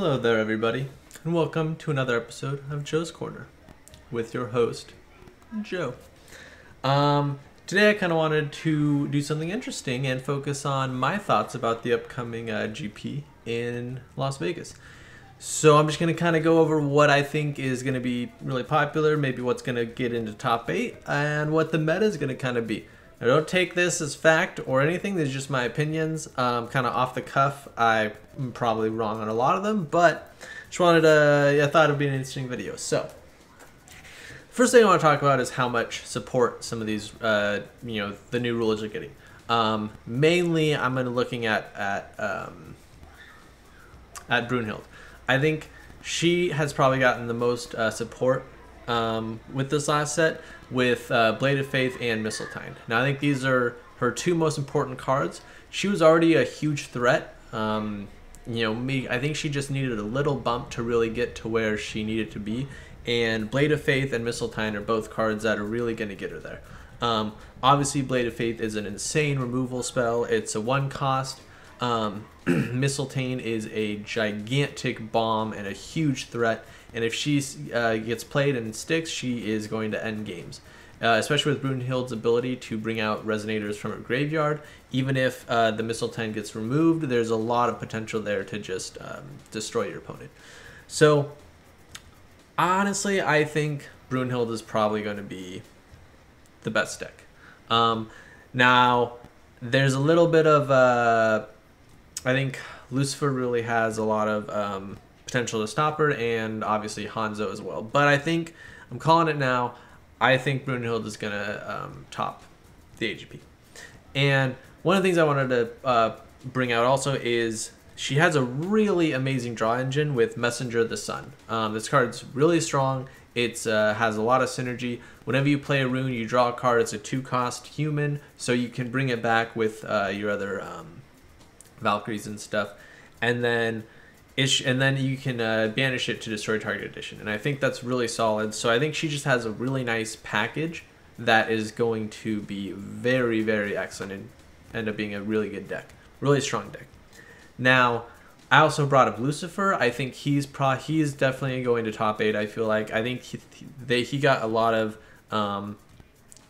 Hello there, everybody, and welcome to another episode of Joe's Corner with your host, Joe. Today I kind of wanted to do something interesting and focus on my thoughts about the upcoming GP in Las Vegas. So I'm just going to kind of go over what I think is going to be really popular, maybe what's going to get into top 8, and what the meta is going to kind of be. Now, don't take this as fact or anything. These are just my opinions, kind of off the cuff. I'm probably wrong on a lot of them, but just wanted to, I thought it would be an interesting video. So, first thing I want to talk about is how much support some of these, the new rulers are getting. Mainly, I'm going to looking at Brunhild. I think she has probably gotten the most support with this last set, with Blade of Faith and Mistletoe. Now I think these are her two most important cards. She was already a huge threat. I think she just needed a little bump to really get to where she needed to be. And Blade of Faith and Mistletoe are both cards that are really going to get her there. Obviously, Blade of Faith is an insane removal spell. It's a 1 cost. Mistletoe is a gigantic bomb and a huge threat, and if she gets played and sticks, she is going to end games. Especially with Brunhild's ability to bring out Resonators from her graveyard. Even if the Mistletoe gets removed, there's a lot of potential there to just destroy your opponent. So, honestly, I think Brunhild is probably going to be the best deck. Now, there's a little bit of... I think Lucifer really has a lot of potential to stop her, and obviously Hanzo as well. But I think, I'm calling it now, I think Brunhild is going to top the AGP. And one of the things I wanted to bring out also is she has a really amazing draw engine with Messenger of the Sun. This card's really strong. It has a lot of synergy. Whenever you play a rune, you draw a card. It's a 2-cost human, so you can bring it back with your other... Valkyries and stuff, and then you can banish it to destroy target addition, and I think that's really solid. So I think she just has a really nice package that is going to be very, very excellent and end up being a really good deck, really strong deck. Now, I also brought up Lucifer. I think he's definitely going to top 8. I feel like he got a lot of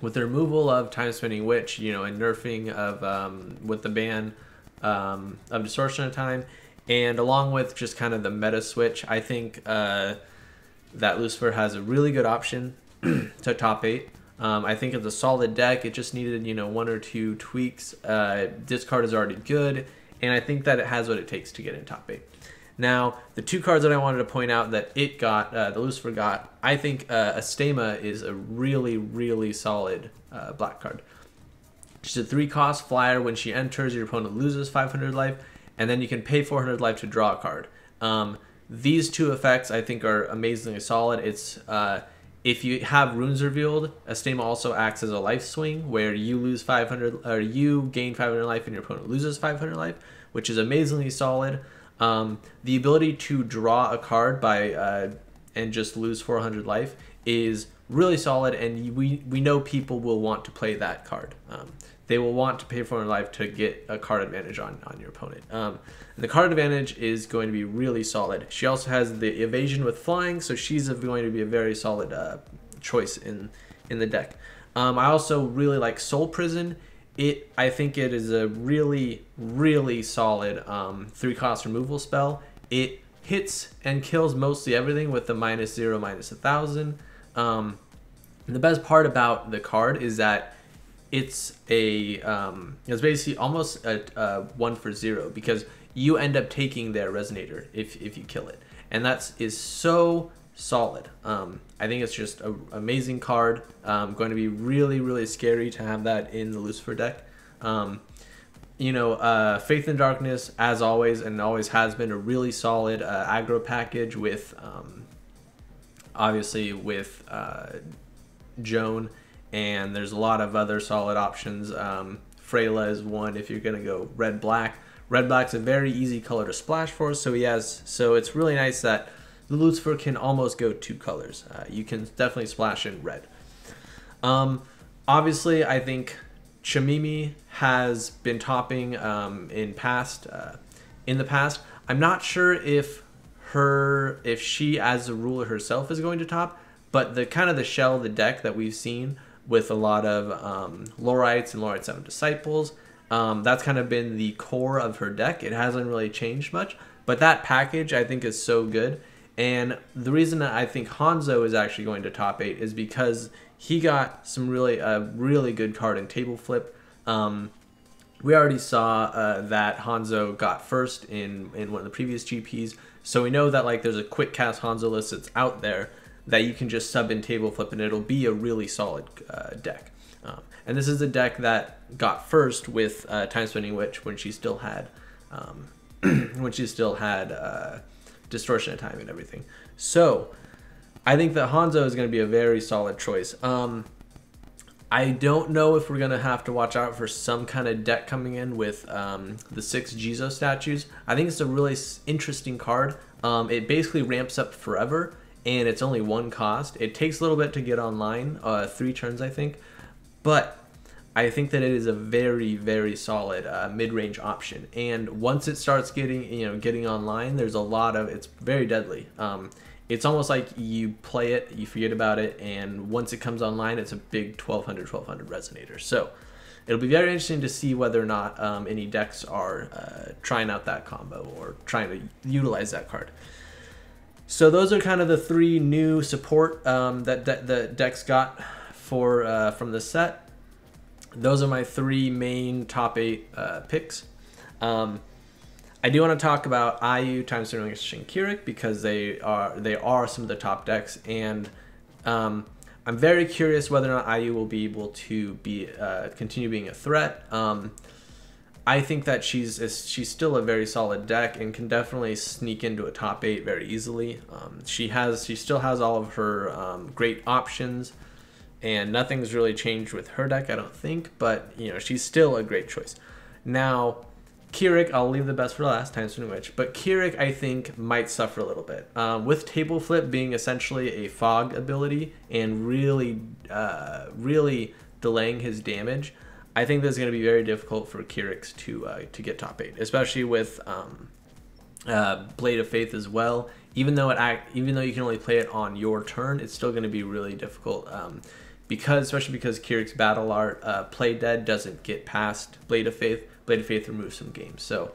with the removal of Time Spinning Witch, and nerfing of with the ban of Distortion of Time, and along with just kind of the meta switch, I think that Lucifer has a really good option to top 8. I think it's a solid deck. It just needed 1 or 2 tweaks. This card is already good, and I think that it has what it takes to get in top 8. Now, the 2 cards that I wanted to point out that it got, the Lucifer got, I think Astema is a really, really solid black card. She's a 3-cost flyer. When she enters, your opponent loses 500 life, and then you can pay 400 life to draw a card. These 2 effects, I think, are amazingly solid. It's if you have runes revealed, Astema also acts as a life swing, where you lose 500, or you gain 500 life, and your opponent loses 500 life, which is amazingly solid. The ability to draw a card by and just lose 400 life is really solid, and we know people will want to play that card. They will want to pay for their life to get a card advantage on your opponent. And the card advantage is going to be really solid. She also has the evasion with flying, so she's going to be a very solid choice in the deck. I also really like Soul Prison. I think it is a really, really solid 3-cost removal spell. It hits and kills mostly everything with the -0, -1000. And the best part about the card is that it's basically almost a 1 for 0, because you end up taking their Resonator if you kill it, and that is so solid. I think it's just an amazing card. Going to be really, really scary to have that in the Lucifer deck. Faith in Darkness, as always, and always has been, a really solid aggro package with obviously with Joan, and there's a lot of other solid options. Freyla is one if you're going to go red-black. Red-black's a very easy color to splash for, so it's really nice that the Lucifer can almost go 2 colors. You can definitely splash in red. Obviously, I think Chamimi has been topping in the past. I'm not sure if if she as a ruler herself is going to top, but the kind of the shell of the deck that we've seen with a lot of Lorites and Lorite 7 Disciples, that's kind of been the core of her deck. It hasn't really changed much, but that package I think is so good. And the reason that I think Hanzo is actually going to top 8 is because he got some really good card in Table Flip. We already saw that Hanzo got first in one of the previous GPs, so we know that like there's a quick cast Hanzo list that's out there that you can just sub in Table Flip and it'll be a really solid deck. And this is a deck that got first with Time Spinning Witch when she still had Distortion of Time and everything. So I think that Hanzo is going to be a very solid choice. I don't know if we're going to have to watch out for some kind of deck coming in with the 6 Jizo statues. I think it's a really interesting card. It basically ramps up forever, and it's only 1 cost. It takes a little bit to get online, 3 turns I think, but I think that it is a very solid mid-range option. And once it starts getting online, there's a lot of, it's very deadly. It's almost like you play it, you forget about it, and once it comes online, it's a big 1200 resonator. So it'll be very interesting to see whether or not any decks are trying out that combo or trying to utilize that card. So those are kind of the 3 new support that the decks got from the set. Those are my 3 main top 8 picks. I do want to talk about IU, Time Spinning Witch, and Keurig because they are some of the top decks, and I'm very curious whether or not IU will be able to continue being a threat. I think that she's still a very solid deck and can definitely sneak into a top 8 very easily. She still has all of her great options, and nothing's really changed with her deck, I don't think, but she's still a great choice. Now, Keurig, I'll leave the best for last, Time Spinning Witch, but Keurig I think might suffer a little bit. With Table Flip being essentially a fog ability and really delaying his damage, I think that's going to be very difficult for Keurig to get top 8, especially with Blade of Faith as well. Even though you can only play it on your turn, it's still going to be really difficult. Especially because Keurig's battle art Play Dead doesn't get past Blade of Faith. Blade of Faith removes some games. So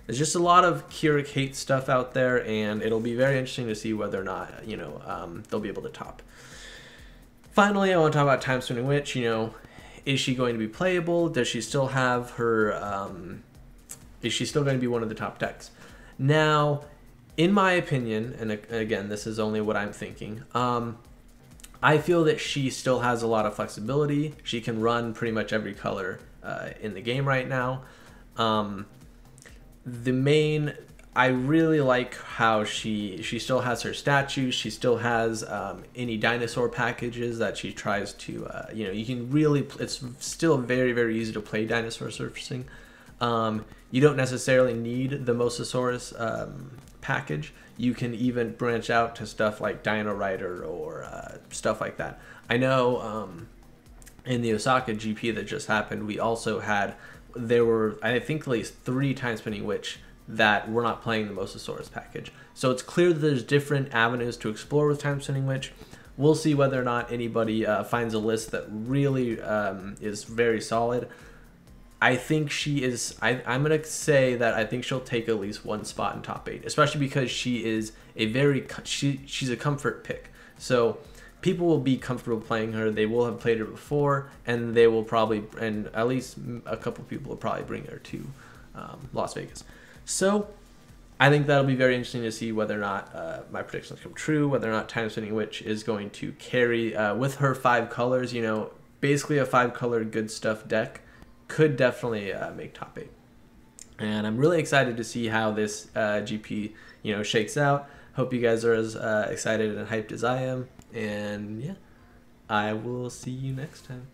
there's just a lot of Keurig hate stuff out there, and it'll be very interesting to see whether or not they'll be able to top. Finally, I want to talk about Time Spinning Witch. Is she going to be playable? Does she still have her? Is she still going to be one of the top decks? Now, in my opinion, and again, this is only what I'm thinking. I feel that she still has a lot of flexibility. She can run pretty much every color in the game right now. I really like how she still has her statues. She still has any dinosaur packages that she tries to, you can really, it's still very easy to play dinosaur surfacing. You don't necessarily need the Mosasaurus package. You can even branch out to stuff like Dino Rider or stuff like that. I know in the Osaka GP that just happened, we also had, there were, I think, at least 3 Time Spinning Witch that were not playing the Mosasaurus package. So it's clear that there's different avenues to explore with Time Spinning Witch. We'll see whether or not anybody finds a list that really is very solid. I think she is, I'm going to say that I think she'll take at least 1 spot in top 8, especially because she is she's a comfort pick. So people will be comfortable playing her. They will have played her before, and they will probably, and at least a couple people will probably bring her to Las Vegas. So I think that'll be very interesting to see whether or not my predictions come true, whether or not Time Spinning Witch is going to carry with her 5 colors, basically a 5-color good stuff deck. Could definitely make top 8, and I'm really excited to see how this GP shakes out. Hope you guys are as excited and hyped as I am, and yeah, I will see you next time.